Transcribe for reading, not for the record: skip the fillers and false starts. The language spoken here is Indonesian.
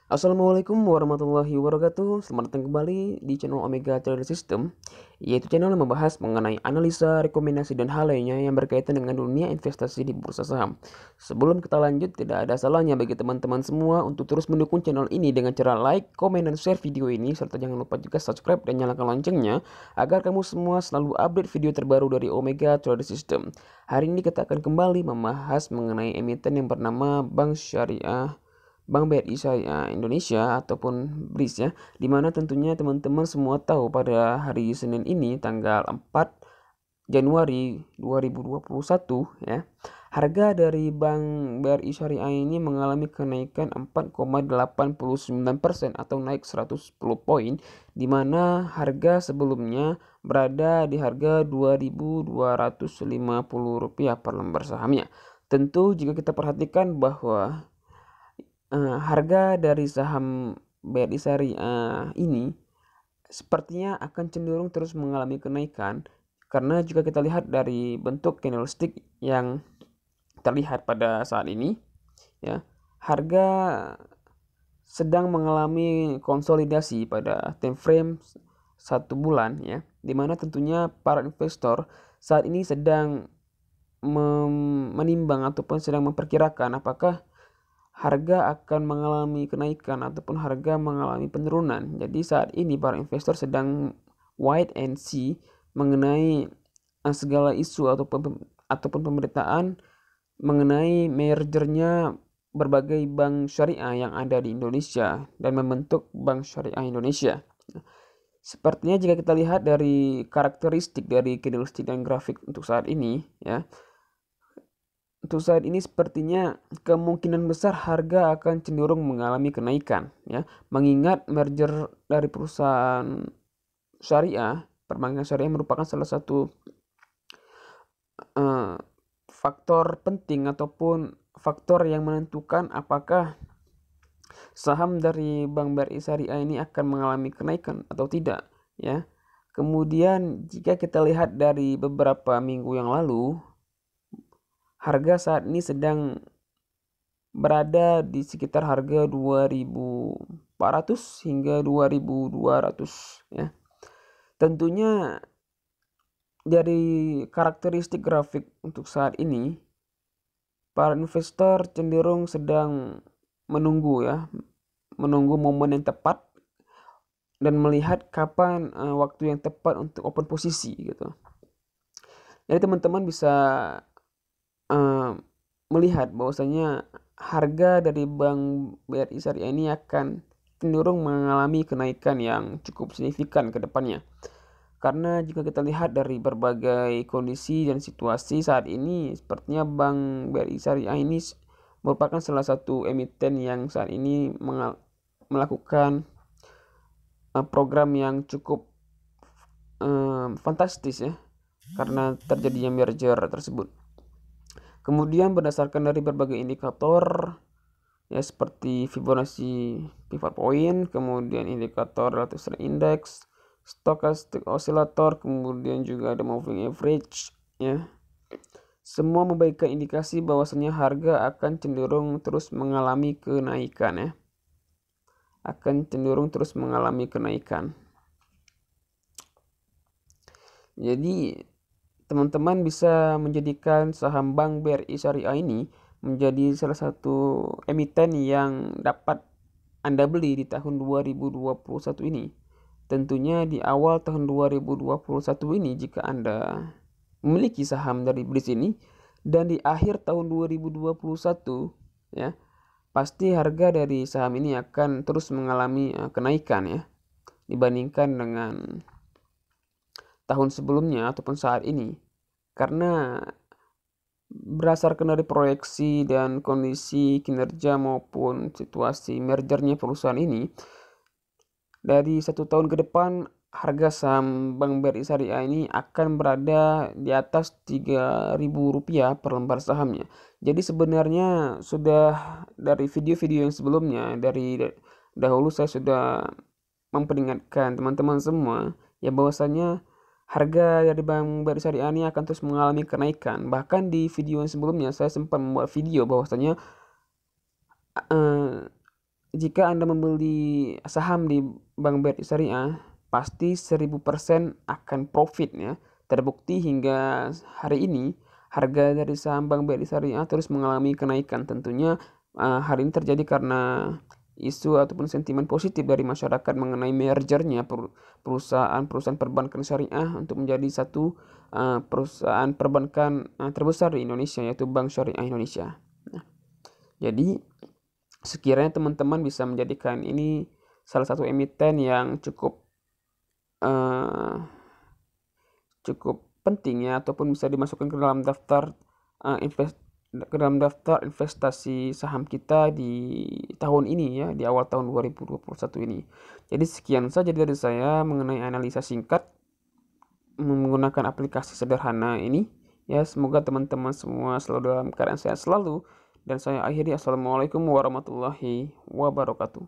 Assalamualaikum warahmatullahi wabarakatuh. Selamat datang kembali di channel Omega Trader System, yaitu channel yang membahas mengenai analisa, rekomendasi, dan hal lainnya yang berkaitan dengan dunia investasi di bursa saham. Sebelum kita lanjut, tidak ada salahnya bagi teman-teman semua untuk terus mendukung channel ini dengan cara like, komen, dan share video ini, serta jangan lupa juga subscribe dan nyalakan loncengnya agar kamu semua selalu update video terbaru dari Omega Trader System. Hari ini kita akan kembali membahas mengenai emiten yang bernama Bank BRI Syariah Indonesia ataupun BRIS ya, dimana tentunya teman-teman semua tahu pada hari Senin ini tanggal 4 Januari 2021 ya, harga dari Bank BRI Syariah ini mengalami kenaikan 4,89% atau naik 110 poin, di mana harga sebelumnya berada di harga Rp2.250 per lembar sahamnya. Tentu jika kita perhatikan bahwa harga dari saham BRI Syariah ini sepertinya akan cenderung terus mengalami kenaikan, karena jika kita lihat dari bentuk candlestick yang terlihat pada saat ini ya, harga sedang mengalami konsolidasi pada time frame 1 bulan ya, dimana tentunya para investor saat ini sedang menimbang ataupun sedang memperkirakan apakah harga akan mengalami kenaikan ataupun harga mengalami penurunan. Jadi saat ini para investor sedang wait and see mengenai segala isu ataupun pemberitaan mengenai mergernya berbagai bank syariah yang ada di Indonesia dan membentuk Bank Syariah Indonesia. Sepertinya jika kita lihat dari karakteristik dari candlestick dan grafik untuk saat ini ya, untuk saat ini sepertinya kemungkinan besar harga akan cenderung mengalami kenaikan ya, mengingat merger dari perusahaan syariah, perbankan syariah merupakan salah satu faktor penting ataupun faktor yang menentukan apakah saham dari Bank BRI Syariah ini akan mengalami kenaikan atau tidak ya. Kemudian jika kita lihat dari beberapa minggu yang lalu, harga saat ini sedang berada di sekitar harga 2.400 hingga 2.200 ya. Tentunya dari karakteristik grafik untuk saat ini, para investor cenderung sedang menunggu momen yang tepat dan melihat kapan waktu yang tepat untuk open posisi gitu. Jadi teman-teman bisa melihat bahwasanya harga dari Bank BRI Syariah ini akan cenderung mengalami kenaikan yang cukup signifikan ke depannya. Karena jika kita lihat dari berbagai kondisi dan situasi saat ini, sepertinya Bank BRI Syariah ini merupakan salah satu emiten yang saat ini melakukan program yang cukup fantastis ya, karena terjadinya merger tersebut. Kemudian berdasarkan dari berbagai indikator ya, seperti Fibonacci pivot point, kemudian indikator relative strength index, stochastic oscillator, kemudian juga ada moving average ya. Semua memberikan indikasi bahwasanya harga akan cenderung terus mengalami kenaikan ya. Akan cenderung terus mengalami kenaikan. Jadi teman-teman bisa menjadikan saham Bank BRI Syariah ini menjadi salah satu emiten yang dapat Anda beli di tahun 2021 ini. Tentunya di awal tahun 2021 ini jika Anda memiliki saham dari BRIS ini, dan di akhir tahun 2021 ya, pasti harga dari saham ini akan terus mengalami kenaikan ya, dibandingkan dengan tahun sebelumnya ataupun saat ini, karena berdasarkan dari proyeksi dan kondisi kinerja maupun situasi mergernya perusahaan ini, dari 1 tahun ke depan harga saham Bank BRI Syariah ini akan berada di atas Rp3.000 per lembar sahamnya. Jadi sebenarnya sudah dari video-video yang sebelumnya, dari dahulu saya sudah memperingatkan teman-teman semua ya, bahwasanya harga dari Bank BRI Syariah ini akan terus mengalami kenaikan. Bahkan di video yang sebelumnya saya sempat membuat video bahwasanya jika Anda membeli saham di Bank BRI Syariah, pasti 1000% akan profit ya. Terbukti hingga hari ini harga dari saham Bank BRI Syariah terus mengalami kenaikan. Tentunya hal ini terjadi karena isu ataupun sentimen positif dari masyarakat mengenai mergernya perusahaan-perusahaan perbankan syariah untuk menjadi satu perusahaan perbankan terbesar di Indonesia, yaitu Bank Syariah Indonesia. Nah, jadi sekiranya teman-teman bisa menjadikan ini salah satu emiten yang cukup penting ya, ataupun bisa dimasukkan ke dalam daftar investasi saham kita di tahun ini ya, di awal tahun 2021 ini. Jadi sekian saja dari saya mengenai analisa singkat menggunakan aplikasi sederhana ini ya. Semoga teman-teman semua selalu dalam keadaan sehat selalu, dan saya akhiri. Assalamualaikum warahmatullahi wabarakatuh.